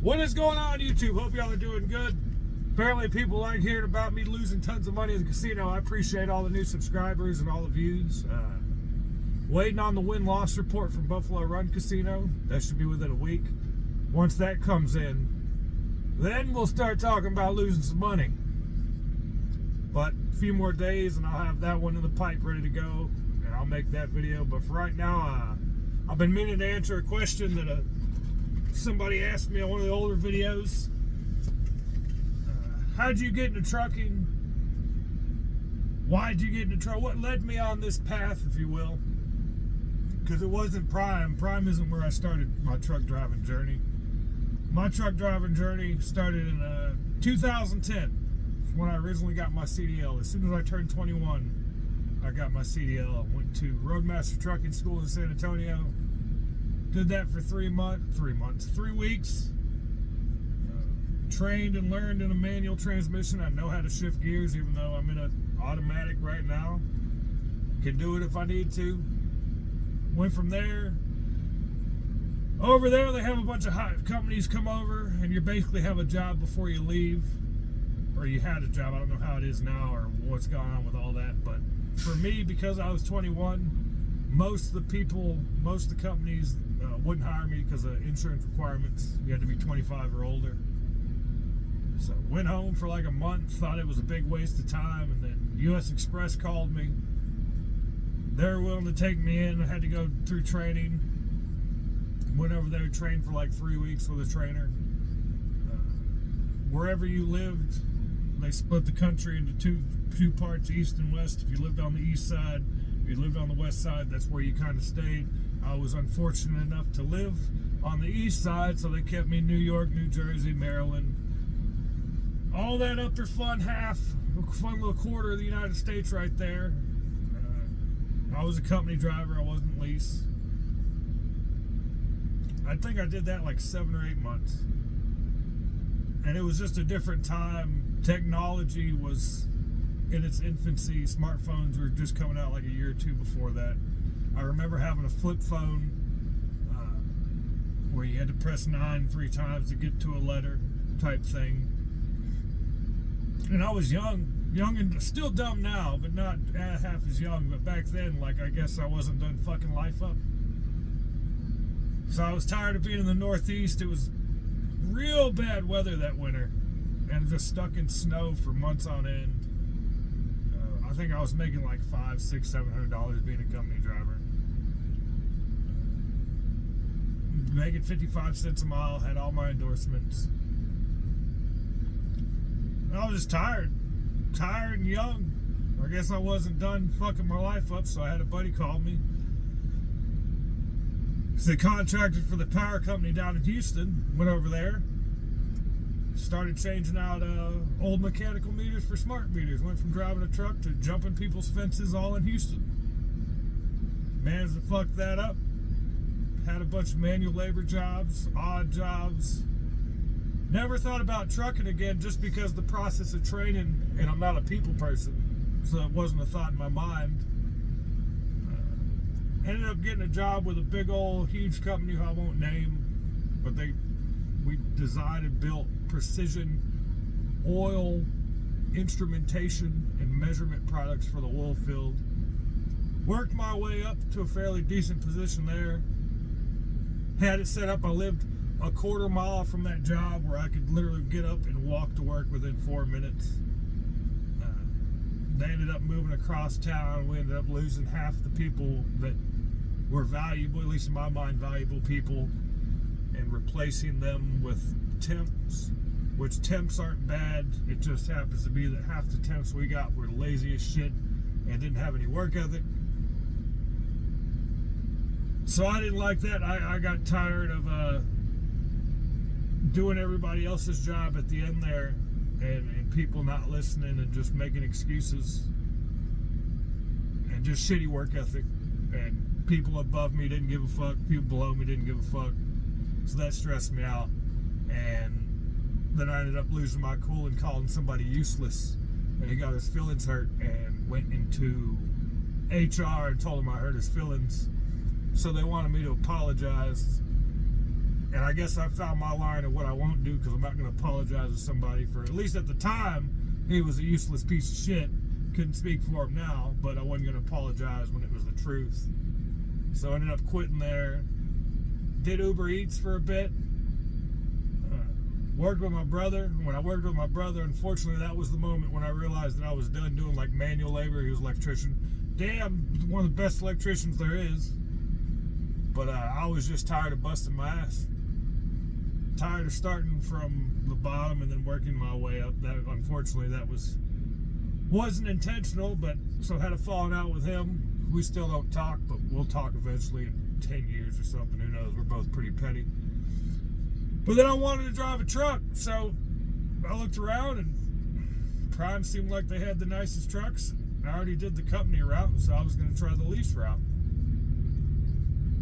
What is going on, YouTube? Hope y'all are doing good. Apparently people like hearing about me losing tons of money in the casino. I appreciate all the new subscribers and all the views. Waiting on the win-loss report from Buffalo Run Casino. That should be within a week. Once that comes in, then we'll start talking about losing some money. But a few more days and I'll have that one in the pipe ready to go, and I'll make that video. But for right now, I've been meaning to answer a question that somebody asked me on one of the older videos. How'd you get into trucking? Why'd you get into trucking? What led me on this path, if you will? Because it wasn't Prime. Prime isn't where I started my truck driving journey. My truck driving journey started in 2010. When I originally got my CDL. As soon as I turned 21, I got my CDL. I went to Roadmaster Trucking School in San Antonio. Did that for 3 weeks. Trained and learned in a manual transmission. I know how to shift gears, even though I'm in an automatic right now. Can do it if I need to. Went from there. Over there, they have a bunch of companies come over, and you basically have a job before you leave. Or you had a job. I don't know how it is now or what's going on with all that. But for me, because I was 21, most of the companies wouldn't hire me because of insurance requirements. You had to be 25 or older. So went home for like a month, thought it was a big waste of time, and then US Express called me. They're willing to take me in. I had to go through training. Went over there, trained for like 3 weeks with a trainer. Wherever you lived, they split the country into two parts, east and west. If you lived on the east side, if you lived on the west side, that's where you kind of stayed. I was unfortunate enough to live on the east side, so they kept me in New York, New Jersey, Maryland. All that upper fun little quarter of the United States right there. I was a company driver, I wasn't lease. I think I did that like 7 or 8 months. And it was just a different time. Technology was in its infancy. Smartphones were just coming out like a year or two before that. I remember having a flip phone where you had to press 9 3 times to get to a letter type thing. And I was young and still dumb now, but not half as young. But back then, like, I guess I wasn't done fucking life up. So I was tired of being in the Northeast. It was real bad weather that winter, and just stuck in snow for months on end. I think I was making like $500, $600, $700 being a company driver. Making 55 cents a mile, had all my endorsements. And I was just tired and young. I guess I wasn't done fucking my life up, so I had a buddy call me. They contracted for the power company down in Houston. Went over there. Started changing out old mechanical meters for smart meters. Went from driving a truck to jumping people's fences all in Houston. Managed to fuck that up. Had a bunch of manual labor jobs, odd jobs. Never thought about trucking again just because the process of training, and I'm not a people person, so it wasn't a thought in my mind. Ended up getting a job with a big old huge company who I won't name, but we designed and built precision oil instrumentation and measurement products for the oil field. Worked my way up to a fairly decent position there. Had it set up. I lived a quarter mile from that job where I could literally get up and walk to work within 4 minutes. They ended up moving across town. We ended up losing half the people that were valuable, at least in my mind, valuable people, and replacing them with temps, which temps aren't bad. It just happens to be that half the temps we got were lazy as shit and didn't have any work ethic. So I didn't like that. I got tired of doing everybody else's job at the end there, and people not listening and just making excuses, and just shitty work ethic, and people above me didn't give a fuck, people below me didn't give a fuck. So that stressed me out, and then I ended up losing my cool and calling somebody useless, and he got his feelings hurt and went into HR and told him I hurt his feelings. So they wanted me to apologize And I guess I found my line of what I won't do, because I'm not going to apologize to somebody for, at least at the time, he was a useless piece of shit. Couldn't speak for him now, but I wasn't going to apologize when it was the truth. So I ended up quitting there. Did Uber Eats for a bit. Worked with my brother. When I worked with my brother, unfortunately, that was the moment when I realized that I was done doing like manual labor. He was an electrician. Damn, one of the best electricians there is. But I was just tired of busting my ass. Tired of starting from the bottom and then working my way up. That, unfortunately, that wasn't intentional, but so I had a falling out with him. We still don't talk, but we'll talk eventually in 10 years or something. Who knows? We're both pretty petty. But then I wanted to drive a truck, so I looked around, and Prime seemed like they had the nicest trucks. I already did the company route, so I was going to try the lease route.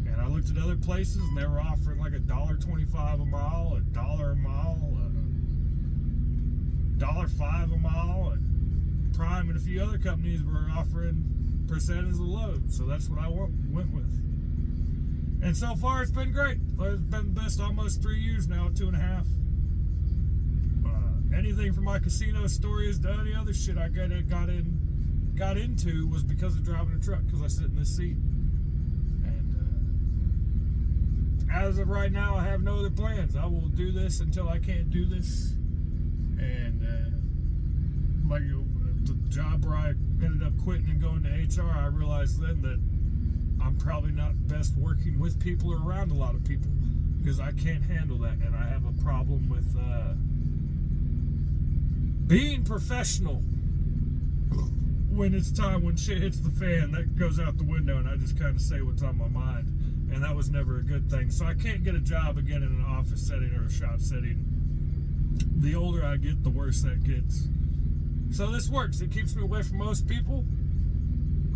And I looked at other places, and they were offering like $1.25 a mile, $1 a mile, $1.05 a mile, and Prime and a few other companies were offering percentage of load. So that's what I went with. And so far, it's been great. It's been the best almost 3 years now, 2.5. Anything from my casino stories to any other shit I got into was because of driving a truck, because I sit in this seat. And as of right now, I have no other plans. I will do this until I can't do this. And like the job where I ended up quitting and going to HR, I realized then that I'm probably not best working with people or around a lot of people, because I can't handle that, and I have a problem with being professional when it's time, when shit hits the fan. That goes out the window, and I just kind of say what's on my mind, and that was never a good thing. So I can't get a job again in an office setting or a shop setting. The older I get, the worse that gets. So this works. It keeps me away from most people.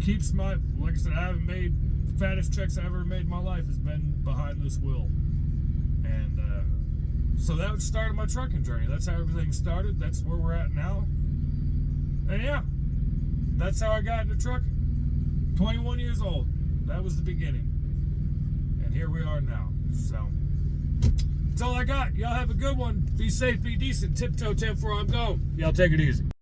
Keeps my, like I said, I haven't made, fattest checks I ever made in my life has been behind this wheel. And so that started my trucking journey. That's how everything started. That's where we're at now. And yeah, that's how I got into trucking. 21 years old. That was the beginning. And here we are now. So that's all I got. Y'all have a good one. Be safe, be decent. Tiptoe 10-4, I'm going. Y'all take it easy.